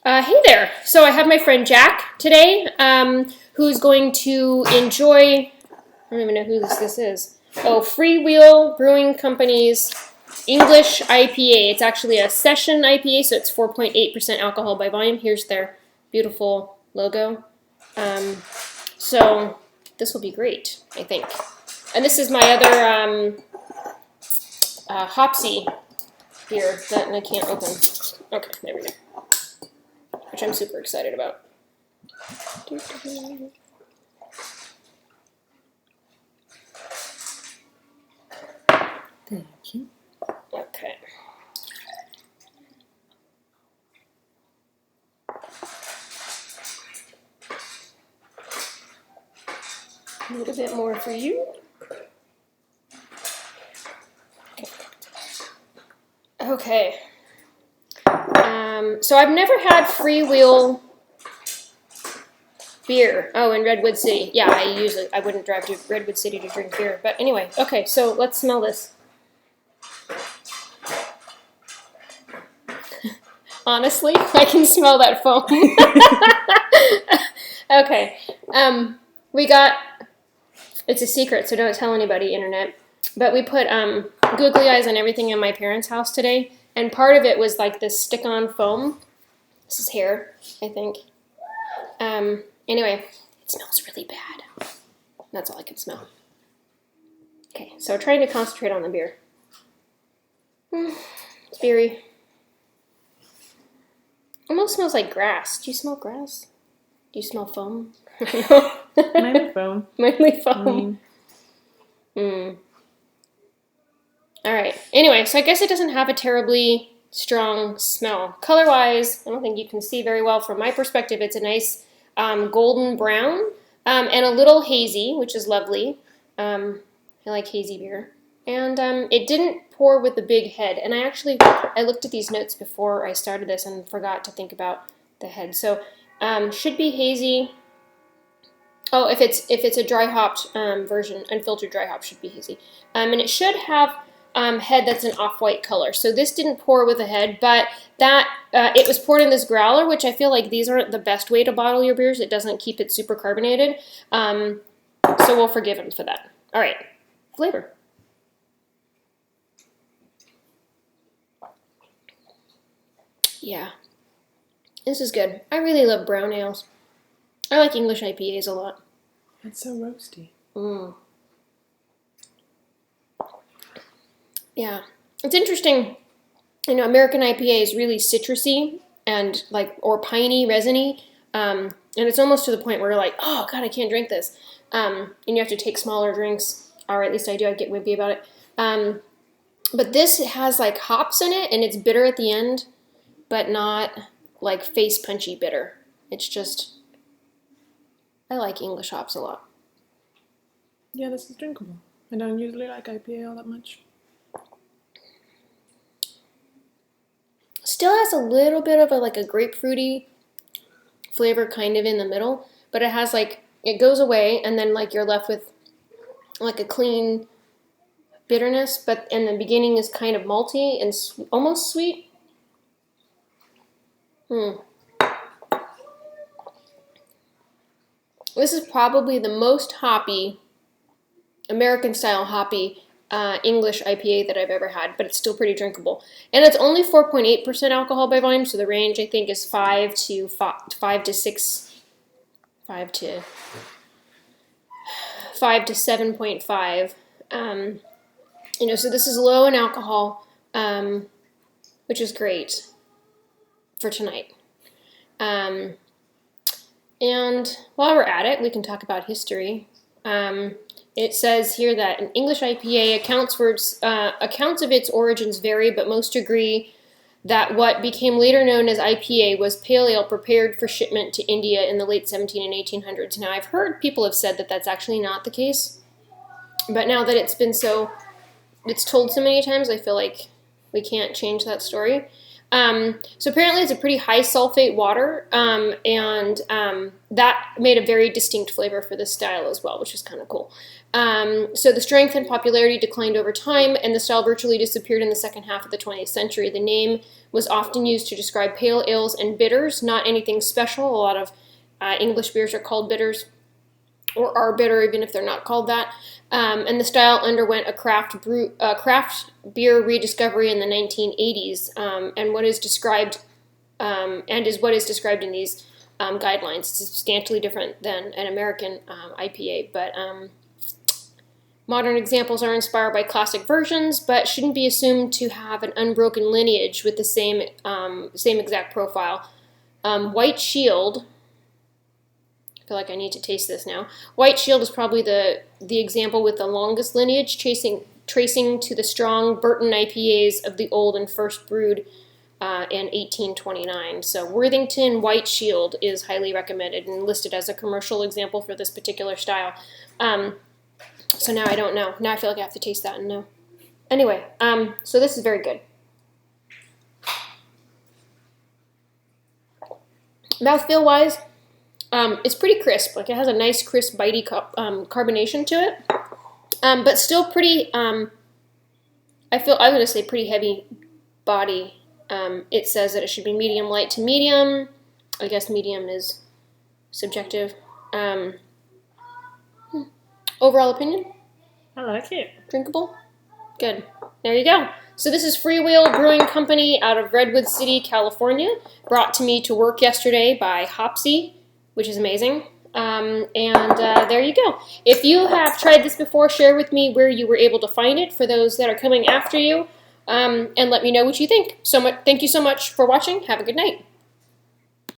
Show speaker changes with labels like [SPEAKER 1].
[SPEAKER 1] Hey there. So I have my friend Jack today, who's going to enjoy, I don't even know who this is. Oh, Freewheel Brewing Company's English IPA. It's actually a session IPA, so it's 4.8% alcohol by volume. Here's their beautiful logo. So this will be great, I think. And this is my other Hopsy beer that I can't open. Okay, there we go. Which I'm super excited about.
[SPEAKER 2] Thank you.
[SPEAKER 1] Okay. A little bit more for you. Okay. So I've never had Freewheel beer. Oh, in Redwood City. Yeah, I wouldn't drive to Redwood City to drink beer. But anyway, okay, so let's smell this. Honestly, I can smell that foam. Okay. We got, it's a secret, so don't tell anybody, internet. But we put googly eyes on everything in my parents' house today. And part of it was like this stick-on foam. This is hair, I think. Anyway, it smells really bad. That's all I can smell. Okay, so trying to concentrate on the beer. It's beery. Almost smells like grass. Do you smell grass? Do you smell foam?
[SPEAKER 2] Mainly foam.
[SPEAKER 1] Mainly foam. All right. Anyway, so I guess it doesn't have a terribly strong smell. Color-wise, I don't think you can see very well from my perspective. It's a nice golden brown and a little hazy, which is lovely. I like hazy beer. And it didn't pour with a big head. And I looked at these notes before I started this and forgot to think about the head. So should be hazy. Oh, if it's a dry hopped version, unfiltered dry hop should be hazy. And it should have head that's an off-white color. So this didn't pour with a head, but that it was poured in this growler, which I feel like these aren't the best way to bottle your beers. It doesn't keep it super carbonated. So we'll forgive him for that. All right, flavor. Yeah, this is good. I really love brown ales. I like English IPAs a lot.
[SPEAKER 2] It's so roasty.
[SPEAKER 1] Yeah, it's interesting. You know, American IPA is really citrusy and or piney, resiny, and it's almost to the point where you're like, oh God, I can't drink this. And you have to take smaller drinks, or at least I do. I get wimpy about it. But this has like hops in it, and it's bitter at the end, but not like face punchy bitter. It's just, I like English hops a lot.
[SPEAKER 2] Yeah, this is drinkable. I don't usually like IPA all that much.
[SPEAKER 1] Still has a little bit of a grapefruity flavor kind of in the middle, but it has it goes away and then you're left with a clean bitterness, but in the beginning is kind of malty and almost sweet. This is probably the most hoppy, American style hoppy English IPA that I've ever had, but it's still pretty drinkable. And it's only 4.8% alcohol by volume, so the range I think is 5 to 7.5. So this is low in alcohol, which is great for tonight. And while we're at it, we can talk about history. It says here that an English IPA accounts of its origins vary, but most agree that what became later known as IPA was pale ale prepared for shipment to India in the late 17 and 1800s. Now, I've heard people have said that that's actually not the case, but now that it's told so many times, I feel like we can't change that story. So apparently it's a pretty high sulfate water, and that made a very distinct flavor for this style as well, which is kind of cool. So the strength and popularity declined over time, and the style virtually disappeared in the second half of the 20th century. The name was often used to describe pale ales and bitters, not anything special. A lot of English beers are called bitters, or are bitter, even if they're not called that. And the style underwent a craft beer rediscovery in the 1980s, and what is described what is described in these guidelines. It's substantially different than an American IPA, but modern examples are inspired by classic versions, but shouldn't be assumed to have an unbroken lineage with the same exact profile. White Shield. I feel like I need to taste this now. White Shield is probably the example with the longest lineage, tracing to the strong Burton IPAs of the old and first brewed in 1829. So Worthington White Shield is highly recommended and listed as a commercial example for this particular style. So now I don't know. Now I feel like I have to taste that and know. Anyway, so this is very good. Mouthfeel-wise, it's pretty crisp. Like, it has a nice crisp, bitey carbonation to it, but still pretty. I'm going to say pretty heavy body. It says that it should be medium light to medium. I guess medium is subjective. Overall opinion?
[SPEAKER 2] I like it.
[SPEAKER 1] Drinkable? Good. There you go. So this is Freewheel Brewing Company out of Redwood City, California. Brought to me to work yesterday by Hopsy, which is amazing. There you go. If you have tried this before, share with me where you were able to find it for those that are coming after you, and let me know what you think. Thank you so much for watching. Have a good night.